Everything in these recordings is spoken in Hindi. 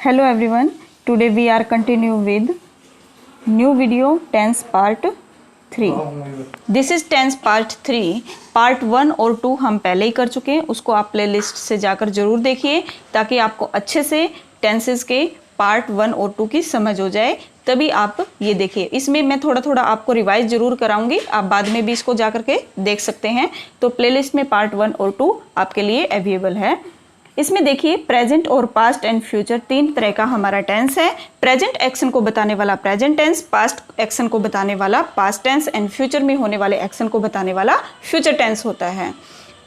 Hello everyone, today we are continue with new video tense part 3. This is tense part 3. Part 1 और 2 हम पहले ही कर चुके हैं, उसको आप प्लेलिस्ट से जाकर ज़रूर देखिए ताकि आपको अच्छे से टेंसेस के पार्ट 1 और 2 की समझ हो जाए, तभी आप ये देखिए। इसमें मैं थोड़ा थोड़ा आपको रिवाइज ज़रूर कराऊंगी, आप बाद में भी इसको जा करके देख सकते हैं। तो प्लेलिस्ट में पार्ट 1 और 2 आपके लिए अवेलेबल है। इसमें देखिए प्रेजेंट और पास्ट एंड फ्यूचर तीन तरह का हमारा टेंस है। प्रेजेंट एक्शन को बताने वाला प्रेजेंट टेंस, पास्ट एक्शन को बताने वाला पास्ट टेंस एंड फ्यूचर में होने वाले एक्शन को बताने वाला फ्यूचर टेंस होता है।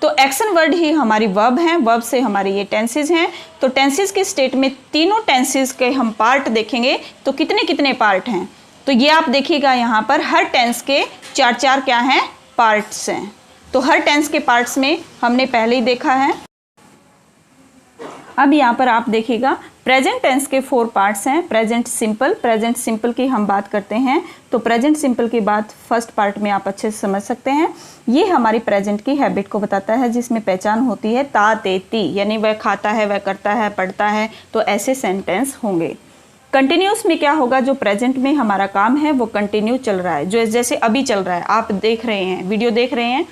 तो एक्शन वर्ड ही हमारी वर्ब हैं, वर्ब से हमारे ये टेंसेज हैं। तो टेंसेज के स्टेट में तीनों टेंसेज के हम पार्ट देखेंगे तो कितने कितने पार्ट हैं। तो ये आप देखिएगा यहाँ पर हर टेंस के चार चार क्या हैं, पार्ट्स हैं। तो हर टेंस के पार्ट्स में हमने पहले ही देखा है। अब यहाँ पर आप देखिएगा प्रेजेंट टेंस के 4 पार्ट्स हैं। प्रेजेंट सिंपल की हम बात करते हैं तो प्रेजेंट सिंपल की बात फर्स्ट पार्ट में आप अच्छे से समझ सकते हैं। ये हमारी प्रेजेंट की हैबिट को बताता है जिसमें पहचान होती है ता ते ती, यानी वह खाता है, वह करता है, पढ़ता है, तो ऐसे सेंटेंस होंगे। कंटिन्यूस में क्या होगा, जो प्रेजेंट में हमारा काम है वो कंटिन्यू चल रहा है, जो जैसे अभी चल रहा है, आप देख रहे हैं, वीडियो देख रहे हैं,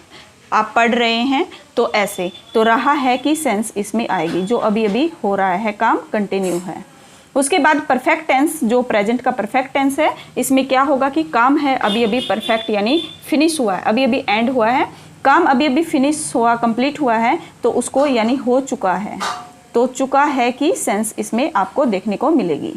आप पढ़ रहे हैं, तो ऐसे तो रहा है कि सेंस इसमें आएगी, जो अभी अभी हो रहा है काम कंटिन्यू है। उसके बाद परफेक्ट टेंस, जो प्रेजेंट का परफेक्ट टेंस है, इसमें क्या होगा कि काम है अभी अभी परफेक्ट यानी फिनिश हुआ है, अभी अभी एंड हुआ है, काम अभी अभी फिनिश हुआ, कंप्लीट हुआ है, तो उसको यानी हो चुका है, तो चुका है कि सेंस इसमें आपको देखने को मिलेगी।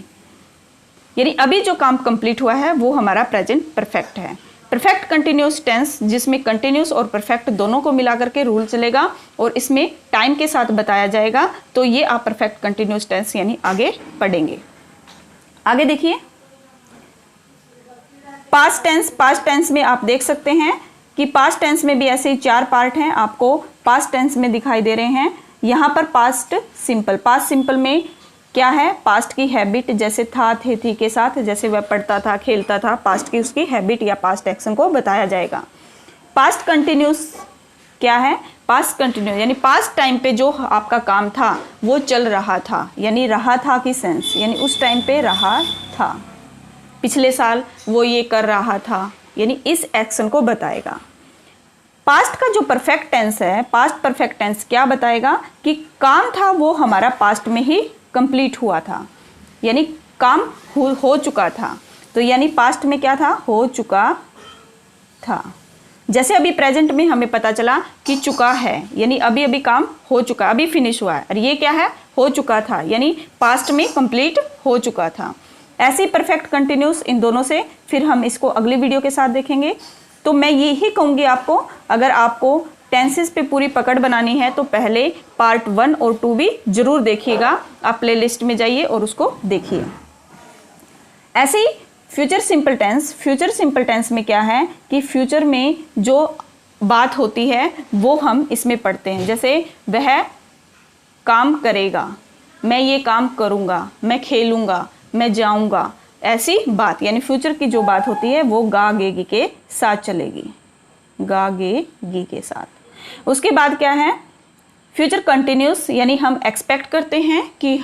यानी अभी जो काम कंप्लीट हुआ है वो हमारा प्रेजेंट परफेक्ट है। परफेक्ट कंटिन्यूस टेंस, जिसमें कंटिन्यूस और परफेक्ट दोनों को मिला करके रूल चलेगा और इसमें टाइम के साथ बताया जाएगा, तो ये आप परफेक्ट कंटिन्यूस टेंस यानी आगे पढ़ेंगे। आगे देखिए पास्ट टेंस में आप देख सकते हैं कि पास्ट टेंस में भी ऐसे ही 4 पार्ट हैं, आपको पास्ट टेंस में दिखाई दे रहे हैं। यहाँ पर पास्ट सिंपल में क्या है, पास्ट की हैबिट, जैसे था, थे, थी के साथ जैसे वह पढ़ता था, खेलता था, पास्ट की उसकी हैबिट या पास्ट एक्शन को बताया जाएगा। पास्ट कंटिन्यूस क्या है, पास्ट कंटिन्यू यानी पास्ट टाइम पे जो आपका काम था वो चल रहा था, यानी रहा था की सेंस, यानी उस टाइम पे रहा था, पिछले साल वो ये कर रहा था, यानी इस एक्शन को बताएगा। पास्ट का जो परफेक्ट टेंस है, पास्ट परफेक्ट टेंस क्या बताएगा कि काम था वो हमारा पास्ट में ही कंप्लीट हुआ था, यानी काम हो चुका था, तो यानी पास्ट में क्या था, हो चुका था। जैसे अभी प्रेजेंट में हमें पता चला कि चुका है, यानी अभी अभी काम हो चुका, अभी फिनिश हुआ है, और ये क्या है, हो चुका था, यानी पास्ट में कंप्लीट हो चुका था। ऐसे ही परफेक्ट कंटिन्यूस इन दोनों से फिर हम इसको अगली वीडियो के साथ देखेंगे। तो मैं यही कहूँगी आपको, अगर आपको टेंसेस पे पूरी पकड़ बनानी है तो पहले पार्ट 1 और 2 भी जरूर देखिएगा। आप प्लेलिस्ट में जाइए और उसको देखिए। ऐसे ही फ्यूचर सिंपल टेंस में क्या है कि फ्यूचर में जो बात होती है वो हम इसमें पढ़ते हैं। जैसे वह काम करेगा, मैं ये काम करूँगा, मैं खेलूँगा, मैं जाऊँगा, ऐसी बात, यानी फ्यूचर की जो बात होती है वो गा गे गी के साथ चलेगी, गा गे गी के साथ। उसके बाद क्या है, फ्यूचर कंटिन्यूस, यानी हम एक्सपेक्ट करते हैं कि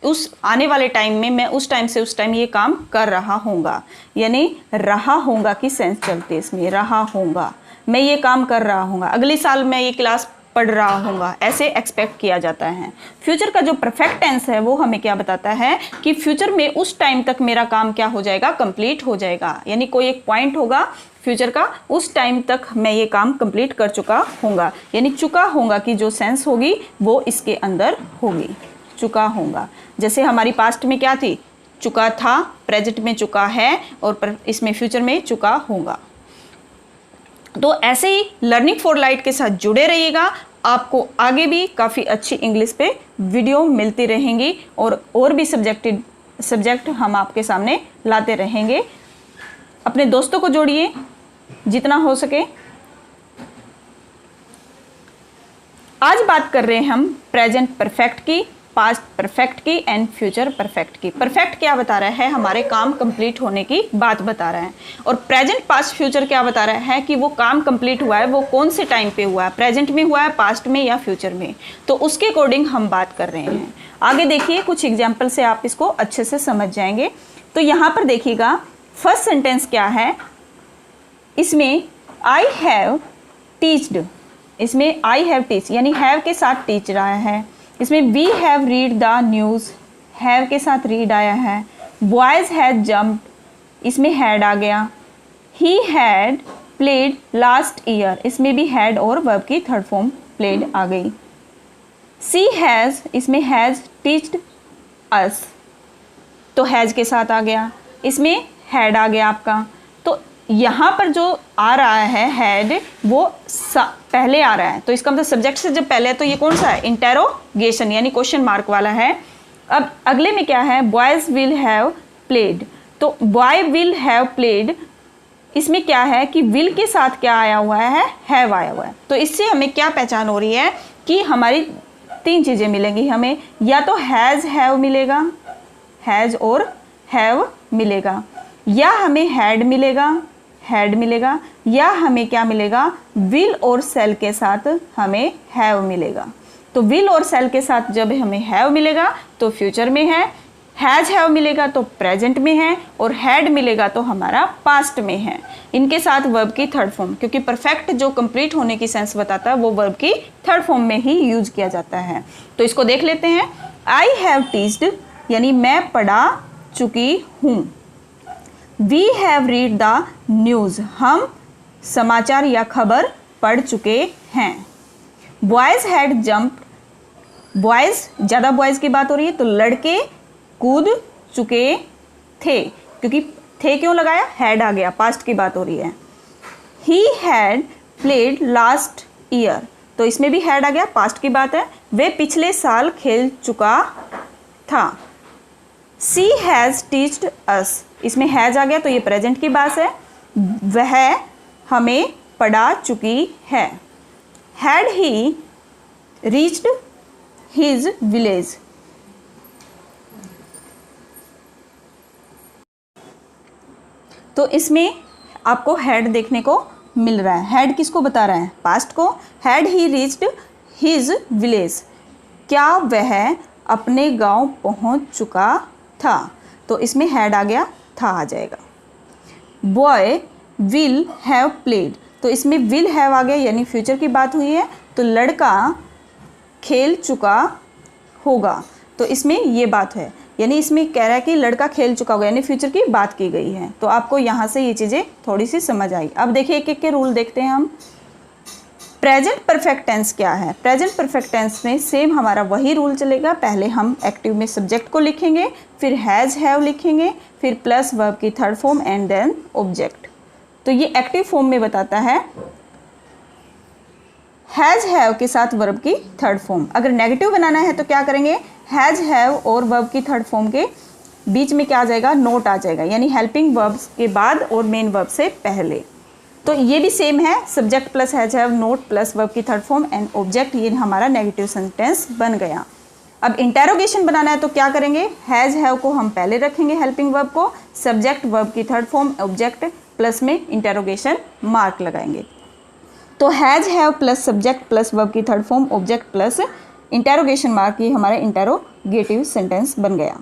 उस आने वाले टाइम में मैं उस टाइम से उस टाइम ये काम कर रहा होऊंगा, यानी रहा होऊंगा की सेंस चलते इसमें, रहा होऊंगा, मैं ये काम कर रहा होऊंगा, अगले साल मैं ये क्लास पढ़ रहा होऊंगा, ऐसे एक्सपेक्ट किया जाता है। फ्यूचर का जो परफेक्ट टेंस है वो हमें क्या बताता है कि फ्यूचर में उस टाइम तक मेरा काम क्या हो जाएगा, कंप्लीट हो जाएगा, यानी कोई एक पॉइंट होगा फ्यूचर का, उस टाइम तक मैं ये काम कंप्लीट कर चुका होऊंगा, यानी चुका होऊंगा की जो सेंस होगी वो इसके अंदर होगी, चुका होऊंगा। जैसे हमारी पास्ट में क्या थी, चुका था, प्रेजेंट में चुका है, और इसमें फ्यूचर में चुका होऊंगा। तो ऐसे ही लर्निंग फॉर लाइट के साथ जुड़े रहिएगा, आपको आगे भी काफ़ी अच्छी इंग्लिश पे वीडियो मिलती रहेंगी और भी सब्जेक्ट हम आपके सामने लाते रहेंगे। अपने दोस्तों को जोड़िए जितना हो सके। आज बात कर रहे हैं हम प्रेजेंट परफेक्ट की, पास्ट परफेक्ट की एंड फ्यूचर परफेक्ट की। परफेक्ट क्या बता रहा है, हमारे काम कंप्लीट होने की बात बता रहा है, और प्रेजेंट पास्ट फ्यूचर क्या बता रहा है कि वो काम कंप्लीट हुआ है वो कौन से टाइम पे हुआ है, प्रेजेंट में हुआ है, पास्ट में या फ्यूचर में। तो उसके अकॉर्डिंग हम बात कर रहे हैं। आगे देखिए, कुछ एग्जाम्पल से आप इसको अच्छे से समझ जाएंगे। तो यहाँ पर देखिएगा फर्स्ट सेंटेंस क्या है, इसमें आई हैव टीच्ड, इसमें आई हैव टीच यानी हैव के साथ टीच रहा है। इसमें we have read the news, have के साथ रीड आया है। बॉयज़ हैड जम्प्ड, इसमें हैड आ गया। He had played last year, इसमें भी हैड और वर्ब की थर्ड फॉर्म प्लेड आ गई। सी हैज़, इसमें हैज़ टीच्ड अस, तो हैज़ के साथ आ गया। इसमें हैड आ गया आपका। तो यहाँ पर जो आ रहा है हैड वो पहले आ रहा है, तो इसका मतलब सब्जेक्ट से जब पहले है तो ये कौन सा है, इंटेरोगेशन यानी क्वेश्चन मार्क वाला है। अब अगले में क्या है, बॉयज़ विल हैव प्लेड, तो बॉय विल हैव प्लेड, इसमें क्या है कि विल के साथ क्या आया हुआ है, हैव आया हुआ है। तो इससे हमें क्या पहचान हो रही है कि हमारी तीन चीज़ें मिलेंगी हमें, या तो हैज़ हैव मिलेगा, हैज़ और हैव मिलेगा, या हमें हैड मिलेगा, हैड मिलेगा, या हमें क्या मिलेगा, विल और सेल के साथ हमें हैव मिलेगा। तो विल और सेल के साथ जब हमें हैव मिलेगा तो फ्यूचर में है, हैज हैव मिलेगा तो प्रेजेंट में है, और हैड मिलेगा तो हमारा पास्ट में है। इनके साथ वर्ब की थर्ड फॉर्म, क्योंकि परफेक्ट जो कंप्लीट होने की सेंस बताता है वो वर्ब की थर्ड फॉर्म में ही यूज किया जाता है। तो इसको देख लेते हैं। आई हैव टीच्ड यानी मैं पढ़ा चुकी हूँ। We have read the news, हम समाचार या खबर पढ़ चुके हैं। बॉयज़ हैड जम्प्ड, बॉयज़ ज़्यादा बॉयज़ की बात हो रही है तो लड़के कूद चुके थे, क्योंकि थे क्यों लगाया, हैड आ गया, पास्ट की बात हो रही है। ही हैड प्लेड लास्ट ईयर, तो इसमें भी हैड आ गया, पास्ट की बात है, वे पिछले साल खेल चुका था। सी हैज़ टीच्ड अस, इसमें हैज़ आ गया तो ये प्रेजेंट की बात है, वह हमें पढ़ा चुकी है। Had he reached his village, तो इसमें आपको हैड देखने को मिल रहा है। हैड किसको बता रहा है, पास्ट को। Had he reached his village, क्या वह अपने गांव पहुंच चुका था, तो इसमें हैड आ गया, था आ जाएगा। बॉय विल हैव प्लेड, तो इसमें विल हैव आ गया यानी फ्यूचर की बात हुई है, तो लड़का खेल चुका होगा, तो इसमें ये बात है, यानी इसमें कह रहा है कि लड़का खेल चुका होगा यानी फ्यूचर की बात की गई है। तो आपको यहाँ से ये चीज़ें थोड़ी सी समझ आई। अब देखिए एक एक के रूल देखते हैं हम। प्रेजेंट परफेक्ट टेंस क्या है, प्रेजेंट परफेक्ट टेंस में सेम हमारा वही रूल चलेगा। पहले हम एक्टिव में सब्जेक्ट को लिखेंगे, फिर हैज़ हैव लिखेंगे, फिर प्लस वर्ब की third form and then object. तो ये एक्टिव फॉर्म में बताता है हैज़ हैव के साथ वर्ब की थर्ड फॉर्म। अगर नेगेटिव बनाना है तो क्या करेंगे, हैज़ हैव और वर्ब की थर्ड फॉर्म के बीच में क्या आ जाएगा, नोट आ जाएगा, यानी हेल्पिंग वर्ब्स के बाद और मेन वर्ब से पहले। तो ये भी सेम है, subject plus has have, note plus verb की थर्ड फॉर्म एंड ऑब्जेक्ट, ये हमारा नेगेटिव सेंटेंस बन गया। अब इंटेरोगेशन बनाना है तो क्या करेंगे, हैज़ हैव को हम पहले रखेंगे हेल्पिंग वर्ब को, सब्जेक्ट वर्ब की थर्ड फॉर्म ऑब्जेक्ट प्लस में इंटेरोगेशन मार्क लगाएंगे। तो has have plus subject plus verb की third form object plus interrogation mark, ये हमारा इंटेरोगेटिव सेंटेंस बन गया।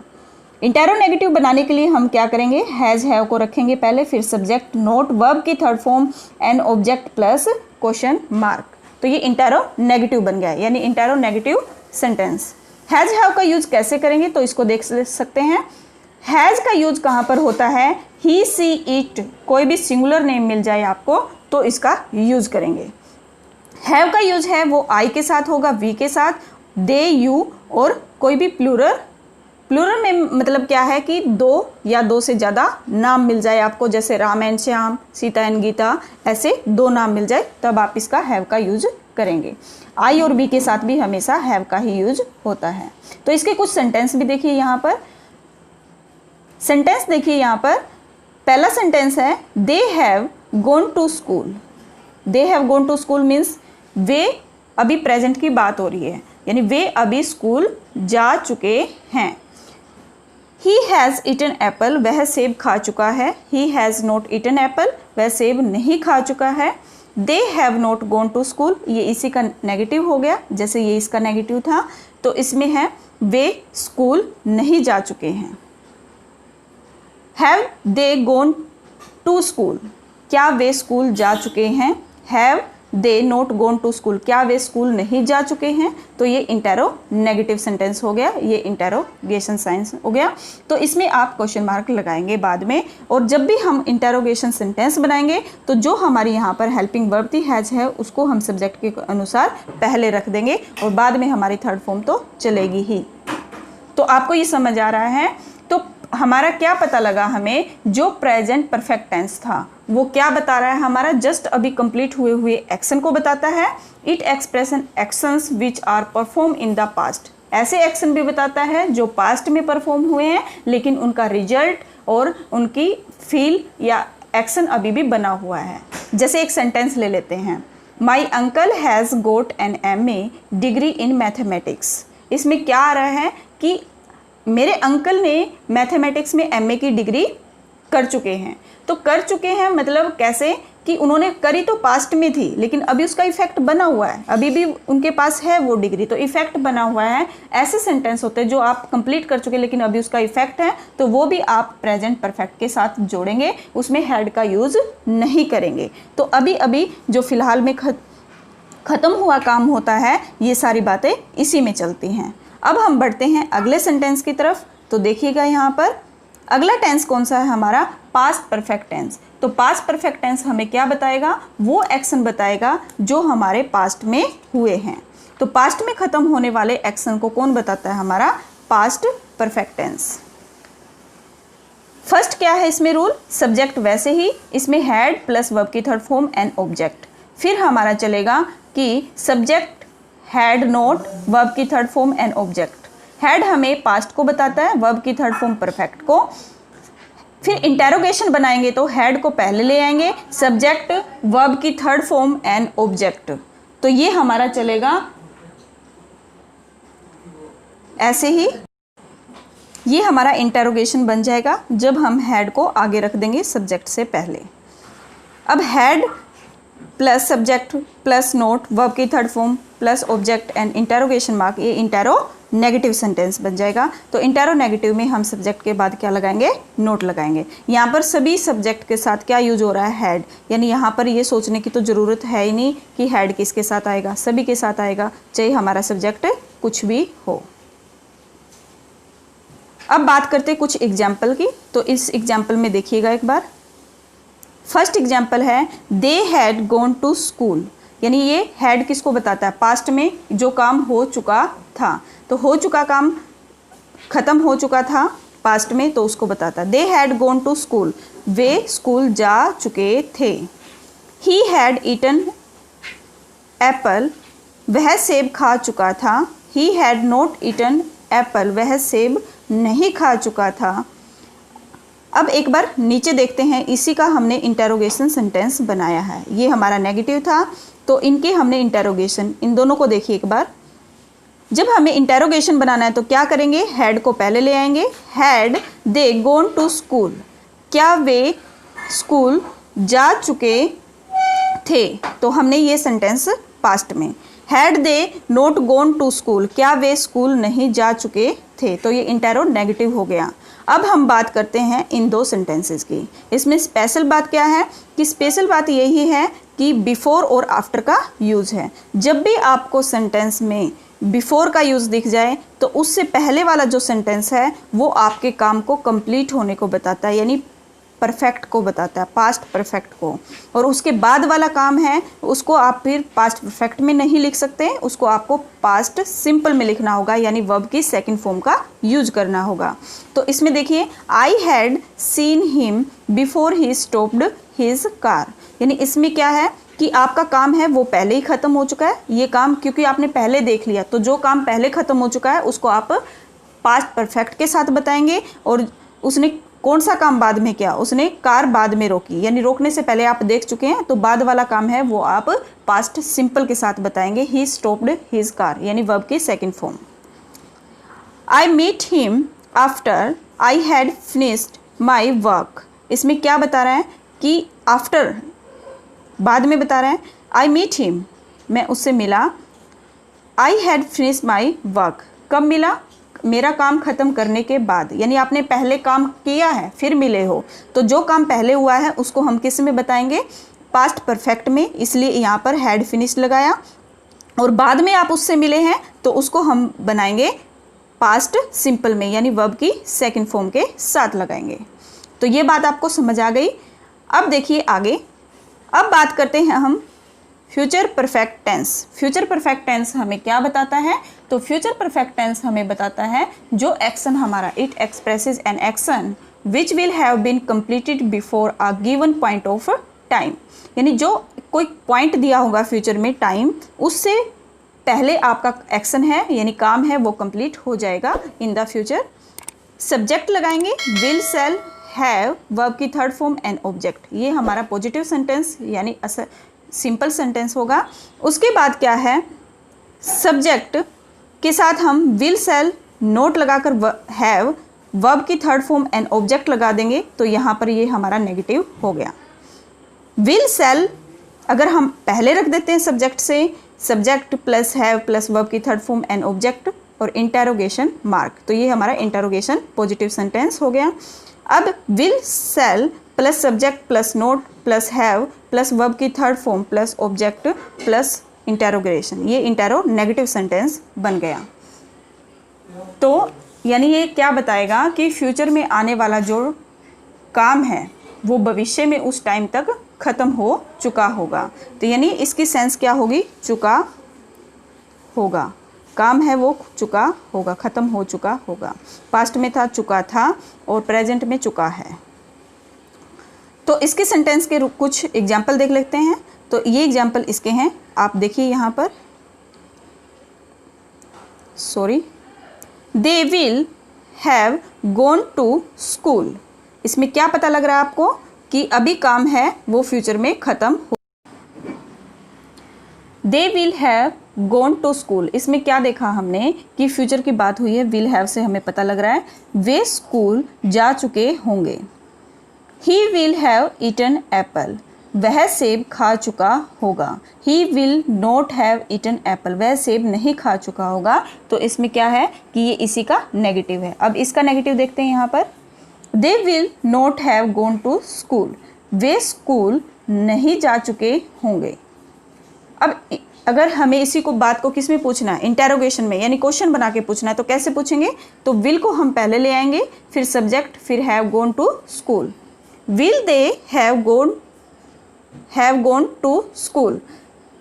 इंटेरोनेगेटिव बनाने के लिए हम क्या करेंगे, हैज़ हैव को रखेंगे पहले, फिर सब्जेक्ट नोट वर्ब की third form and object plus question mark. तो ये इंटेरोनेगेटिव बन गया, यानी इंटेरोनेगेटिव सेंटेंस। हैज़ हैव का यूज कैसे करेंगे तो इसको देख सकते हैं। हैज़ का यूज कहाँ पर होता है, ही सी इट, कोई भी सिंगुलर नेम मिल जाए आपको तो इसका यूज करेंगे। हैव का यूज है वो आई के साथ होगा, वी के साथ, दे, यू, और कोई भी प्लूरल में मतलब क्या है कि दो या दो से ज़्यादा नाम मिल जाए आपको, जैसे राम एंड श्याम, सीता एंड गीता, ऐसे दो नाम मिल जाए तब आप इसका हैव का यूज करेंगे। आई और बी के साथ भी हमेशा हैव का ही यूज होता है। तो इसके कुछ सेंटेंस भी देखिए यहाँ पर। सेंटेंस देखिए यहाँ पर, पहला सेंटेंस है they have gone to school. They have gone to school means वे, अभी प्रेजेंट की बात हो रही है, यानी वे अभी स्कूल जा चुके हैं। He has eaten apple, वह सेब खा चुका है। He has not eaten apple, वह सेब नहीं खा चुका है। They have not gone to school, ये इसी का नेगेटिव हो गया, जैसे ये इसका नेगेटिव था, तो इसमें है वे स्कूल नहीं जा चुके हैं। Have they gone to school, क्या वे स्कूल जा चुके हैं। Have they not gone to school, क्या वे स्कूल नहीं जा चुके हैं। तो ये इंटेरोगेटिव सेंटेंस हो गया, ये इंटेरोगेशन साइंस हो गया। तो इसमें आप क्वेश्चन मार्क लगाएंगे बाद में, और जब भी हम इंटेरोगेशन सेंटेंस बनाएंगे तो जो हमारी यहाँ पर हेल्पिंग वर्ब थी हैज है, उसको हम सब्जेक्ट के अनुसार पहले रख देंगे और बाद में हमारी थर्ड फॉर्म तो चलेगी ही। तो आपको ये समझ आ रहा है। तो हमारा क्या पता लगा, हमें जो प्रेजेंट परफेक्ट टेंस था वो क्या बता रहा है, हमारा जस्ट अभी कंप्लीट हुए एक्शन को बताता है। It expression actions which are perform in the past, ऐसे एक्शन भी बताता है जो पास्ट में परफॉर्म हुए हैं लेकिन उनका रिजल्ट और उनकी फील या एक्शन अभी भी बना हुआ है। जैसे एक सेंटेंस ले लेते हैं, my uncle has goat N MA degree in mathematics. इसमें क्या आ रहा है कि मेरे अंकल ने मैथमेटिक्स में MA की डिग्री कर चुके हैं। तो कर चुके हैं मतलब कैसे कि उन्होंने करी तो पास्ट में थी लेकिन अभी उसका इफेक्ट बना हुआ है, अभी भी उनके पास है वो डिग्री, तो इफेक्ट बना हुआ है। ऐसे सेंटेंस होते हैं जो आप कंप्लीट कर चुके लेकिन अभी उसका इफेक्ट है, तो वो भी आप प्रेजेंट परफेक्ट के साथ जोड़ेंगे, उसमें हैड का यूज़ नहीं करेंगे। तो अभी अभी जो फिलहाल में ख़त्म हुआ काम होता है, ये सारी बातें इसी में चलती हैं। अब हम बढ़ते हैं अगले सेंटेंस की तरफ। तो देखिएगा यहाँ पर अगला टेंस कौन सा है हमारा, पास्ट परफेक्ट टेंस। तो पास्ट परफेक्ट टेंस हमें क्या बताएगा, वो एक्शन बताएगा जो हमारे पास्ट में हुए हैं। तो पास्ट में ख़त्म होने वाले एक्शन को कौन बताता है, हमारा पास्ट परफेक्ट टेंस। फर्स्ट क्या है इसमें रूल, सब्जेक्ट वैसे ही, इसमें हैड प्लस वर्ब की थर्ड फॉर्म एंड ऑब्जेक्ट। फिर हमारा चलेगा कि सब्जेक्ट हैड नोट, वर्ब की third form and object. Had हमें पास्ट को बताता है, वर्ब की थर्ड फॉर्म परफेक्ट को। फिर इंटेरोगेशन बनाएंगे तो हैड को पहले ले आएंगे, सब्जेक्ट वर्ब की थर्ड फॉर्म एंड ऑब्जेक्ट। तो ये हमारा चलेगा ऐसे ही, ये हमारा इंटेरोगेशन बन जाएगा जब हम हैड को आगे रख देंगे सब्जेक्ट से पहले। अब had plus subject plus not, verb की third form plus object and interrogation mark, ये इंटेरोनेगेटिव सेंटेंस बन जाएगा। तो इंटेरोनेगेटिव में हम सब्जेक्ट के बाद क्या लगाएंगे, नोट लगाएंगे। यहाँ पर सभी सब्जेक्ट के साथ क्या यूज हो रहा है, हैड, यानी यहाँ पर ये सोचने की तो ज़रूरत है ही नहीं कि हैड किसके साथ आएगा, सभी के साथ आएगा, चाहे हमारा सब्जेक्ट कुछ भी हो। अब बात करते हैं कुछ एग्जाम्पल की। तो इस एग्जाम्पल में देखिएगा एक बार। फर्स्ट एग्जाम्पल है they had gone to school, यानी ये हैड किसको बताता है, पास्ट में जो काम हो चुका था। तो हो चुका काम ख़त्म हो चुका था पास्ट में, तो उसको बताता है। They had gone to school, वे स्कूल जा चुके थे। ही हैड ईटन एप्पल, वह सेब खा चुका था। He had not eaten apple, वह सेब नहीं खा चुका था। अब एक बार नीचे देखते हैं, इसी का हमने इंटेरोगेशन सेंटेंस बनाया है। ये हमारा नेगेटिव था, तो इनके हमने इंटेरोगेशन, इन दोनों को देखिए एक बार। जब हमें इंटेरोगेशन बनाना है तो क्या करेंगे, हैड को पहले ले आएंगे। Had they gone to school, क्या वे स्कूल जा चुके थे। तो हमने ये सेंटेंस पास्ट में। Had they not gone to school, क्या वे स्कूल नहीं जा चुके थे। तो ये इंटेरोनेगेटिव हो गया। अब हम बात करते हैं इन दो सेंटेंसेस की। इसमें स्पेशल बात क्या है कि स्पेशल बात यही है कि बिफोर और आफ्टर का यूज़ है। जब भी आपको सेंटेंस में बिफोर का यूज़ दिख जाए तो उससे पहले वाला जो सेंटेंस है वो आपके काम को कंप्लीट होने को बताता है, यानी परफेक्ट को बताता है, पास्ट परफेक्ट को। और उसके बाद वाला काम है उसको आप फिर पास्ट परफेक्ट में नहीं लिख सकते, उसको आपको पास्ट सिंपल में लिखना होगा, यानी वर्ब की सेकंड फॉर्म का यूज करना होगा। तो इसमें देखिए, I had seen him before he stopped his car, यानी इसमें क्या है कि आपका काम है वो पहले ही ख़त्म हो चुका है। ये काम क्योंकि आपने पहले देख लिया, तो जो काम पहले ख़त्म हो चुका है उसको आप पास्ट परफेक्ट के साथ बताएंगे, और उसने कौन सा काम बाद में किया, उसने कार बाद में रोकी, यानी रोकने से पहले आप देख चुके हैं, तो बाद वाला काम है वो आप पास्ट सिंपल के साथ बताएंगे। ही स्टॉप्ड हिज कार, यानी वर्ब की second form. I meet him after I had finished my work, इसमें क्या बता रहा है कि आफ्टर, बाद में बता रहा है। आई मीट हिम, मैं उससे मिला। आई हैड फिनिश्ड माई वर्क, कब मिला, मेरा काम ख़त्म करने के बाद, यानी आपने पहले काम किया है फिर मिले हो, तो जो काम पहले हुआ है उसको हम किस में बताएंगे, पास्ट परफेक्ट में, इसलिए यहाँ पर हैड फिनिश्ड लगाया। और बाद में आप उससे मिले हैं तो उसको हम बनाएंगे पास्ट सिंपल में, यानी वर्ब की सेकंड फॉर्म के साथ लगाएंगे। तो ये बात आपको समझ आ गई। अब देखिए आगे, अब बात करते हैं हम future perfect tense. Future perfect tense हमें क्या बताता है, तो फ्यूचर परफेक्ट टेंस हमें बताता है जो एक्शन हमारा, it expresses an action which will have been completed before a given point of time, यानी जो कोई पॉइंट दिया होगा फ्यूचर में टाइम, उससे पहले आपका एक्शन है यानी काम है वो कंप्लीट हो जाएगा इन द फ्यूचर। सब्जेक्ट लगाएंगे विल, शैल, हैव, वर्ब की थर्ड फॉर्म एंड ऑब्जेक्ट, ये हमारा पॉजिटिव सेंटेंस यानी सिंपल सेंटेंस होगा। उसके बाद क्या है, सब्जेक्ट के साथ हम विल, शैल, नोट लगाकर हैव, वर्ब की थर्ड फॉर्म एंड ऑब्जेक्ट लगा देंगे, तो यहाँ पर ये हमारा नेगेटिव हो गया। विल, शैल अगर हम पहले रख देते हैं सब्जेक्ट से, subject plus have plus verb की थर्ड फॉर्म एंड ऑब्जेक्ट और इंटेरोगेशन मार्क, तो ये हमारा इंटेरोगेशन पॉजिटिव सेंटेंस हो गया। अब will, shall plus subject plus not plus have plus verb की third form plus object plus interrogation, ये इंटेरो नेगेटिव सेंटेंस बन गया। तो यानी ये क्या बताएगा कि फ्यूचर में आने वाला जो काम है वो भविष्य में उस टाइम तक ख़त्म हो चुका होगा, तो यानी इसकी सेंस क्या होगी, चुका होगा, काम है वो चुका होगा, ख़त्म हो चुका होगा। पास्ट में था चुका था और प्रेजेंट में चुका है। तो इसके सेंटेंस के कुछ एग्जाम्पल देख लेते हैं। तो ये एग्जाम्पल इसके हैं, आप देखिए यहाँ पर, they will have gone to school, इसमें क्या पता लग रहा है आपको कि अभी काम है वो फ्यूचर में ख़त्म हो। They will have gone to school, इसमें क्या देखा हमने कि फ्यूचर की बात हुई है, विल हैव से हमें पता लग रहा है वे स्कूल जा चुके होंगे। He will have eaten apple, वह सेब खा चुका होगा। He will not have eaten apple, वह सेब नहीं खा चुका होगा, तो इसमें क्या है कि ये इसी का नेगेटिव है। अब इसका नेगेटिव देखते हैं यहाँ पर, they will not have gone to school, वे स्कूल नहीं जा चुके होंगे। अब अगर हमें इसी को बात को किस में पूछना है, इंटेरोगेशन में, यानी क्वेश्चन बना के पूछना है, तो कैसे पूछेंगे, तो विल को हम पहले ले आएंगे, फिर सब्जेक्ट, फिर have gone to school. Will they have gone to school,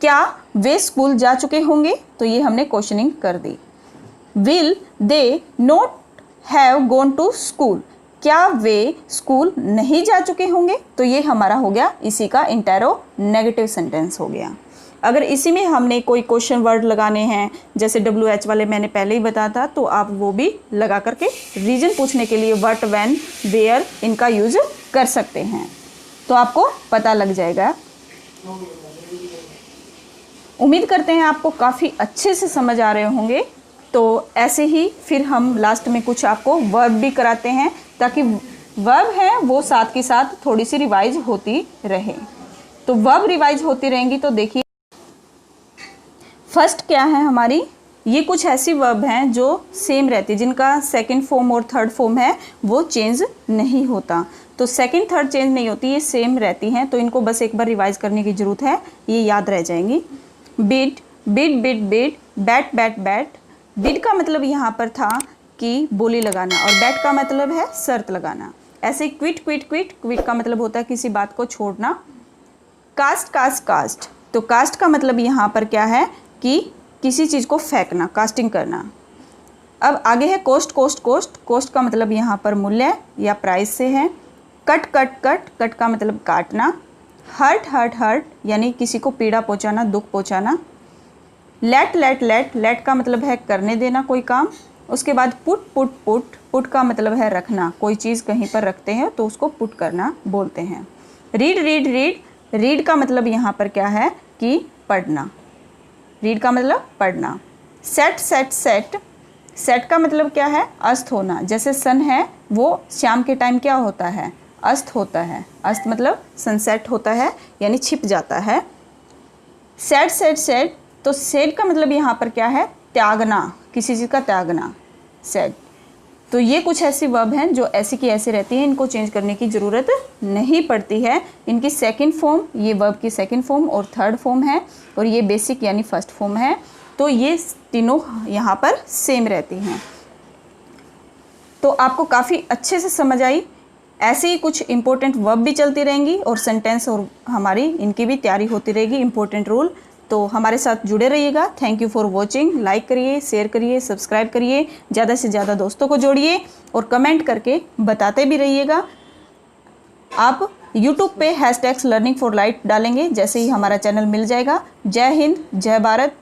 क्या वे स्कूल जा चुके होंगे, तो ये हमने क्वेश्चनिंग कर दी। Will they not have gone to school, क्या वे स्कूल नहीं जा चुके होंगे, तो ये हमारा हो गया इसी का इंटेरो नेगेटिव सेंटेंस हो गया। अगर इसी में हमने कोई क्वेश्चन वर्ड लगाने हैं, जैसे WH वाले मैंने पहले ही बताया था, तो आप वो भी लगा करके रीजन पूछने के लिए व्हाट, व्हेन, वेयर इनका यूज कर सकते हैं, तो आपको पता लग जाएगा। उम्मीद करते हैं आपको काफ़ी अच्छे से समझ आ रहे होंगे। तो ऐसे ही फिर हम लास्ट में कुछ आपको वर्ब भी कराते हैं, ताकि वर्ब है वो साथ के साथ थोड़ी सी रिवाइज होती रहे। तो वर्ब रिवाइज होती रहेंगी, तो देखिए फर्स्ट क्या है हमारी, ये कुछ ऐसी वर्ब हैं जो सेम रहती है, जिनका सेकंड फॉर्म और थर्ड फॉर्म है वो चेंज नहीं होता। तो सेकंड थर्ड चेंज नहीं होती, ये सेम रहती हैं, तो इनको बस एक बार रिवाइज करने की ज़रूरत है, ये याद रह जाएंगी। Bid, bid bid bid, bat bat bat. Bid का मतलब यहाँ पर था कि बोली लगाना, और बैट का मतलब है शर्त लगाना। ऐसे क्विट क्विट क्विट, क्विट का मतलब होता है किसी बात को छोड़ना। कास्ट कास्ट कास्ट, तो कास्ट का मतलब यहाँ पर क्या है कि किसी चीज़ को फेंकना, कास्टिंग करना। अब आगे है कोस्ट कोस्ट कोस्ट, कोस्ट का मतलब यहाँ पर मूल्य या प्राइस से है। कट कट कट, कट का मतलब काटना। हर्ट हर्ट हर्ट, यानी किसी को पीड़ा पहुँचाना, दुख पहुँचाना। लेट लेट लेट, लेट का मतलब है करने देना कोई काम। उसके बाद पुट पुट पुट, पुट का मतलब है रखना, कोई चीज़ कहीं पर रखते हैं तो उसको पुट करना बोलते हैं। रीड रीड रीड, रीड का मतलब यहाँ पर क्या है कि पढ़ना, रीड का मतलब पढ़ना। सेट सेट सेट, सेट का मतलब क्या है अस्त होना, जैसे सन है वो शाम के टाइम क्या होता है अस्त होता है, अस्त मतलब सनसेट होता है यानी छिप जाता है। सेट सेट सेट, तो सेट का मतलब यहाँ पर क्या है त्यागना, किसी चीज़ का त्यागना, सेट। तो ये कुछ ऐसी वर्ब हैं जो ऐसी की ऐसी रहती हैं, इनको चेंज करने की ज़रूरत नहीं पड़ती है। इनकी सेकंड फॉर्म, ये वर्ब की सेकंड फॉर्म और थर्ड फॉर्म है, और ये बेसिक यानी फर्स्ट फॉर्म है। तो ये तीनों यहाँ पर सेम रहती हैं। तो आपको काफ़ी अच्छे से समझ आई। ऐसे ही कुछ इंपॉर्टेंट वर्ब भी चलती रहेंगी और सेंटेंस और हमारी इनकी भी तैयारी होती रहेगी, इंपॉर्टेंट रूल। तो हमारे साथ जुड़े रहिएगा। Thank you for watching. Like करिए, शेयर करिए, सब्सक्राइब करिए, ज़्यादा से ज़्यादा दोस्तों को जोड़िए और कमेंट करके बताते भी रहिएगा। आप YouTube पे #LearningForLife डालेंगे, जैसे ही हमारा चैनल मिल जाएगा। जय हिंद, जय भारत।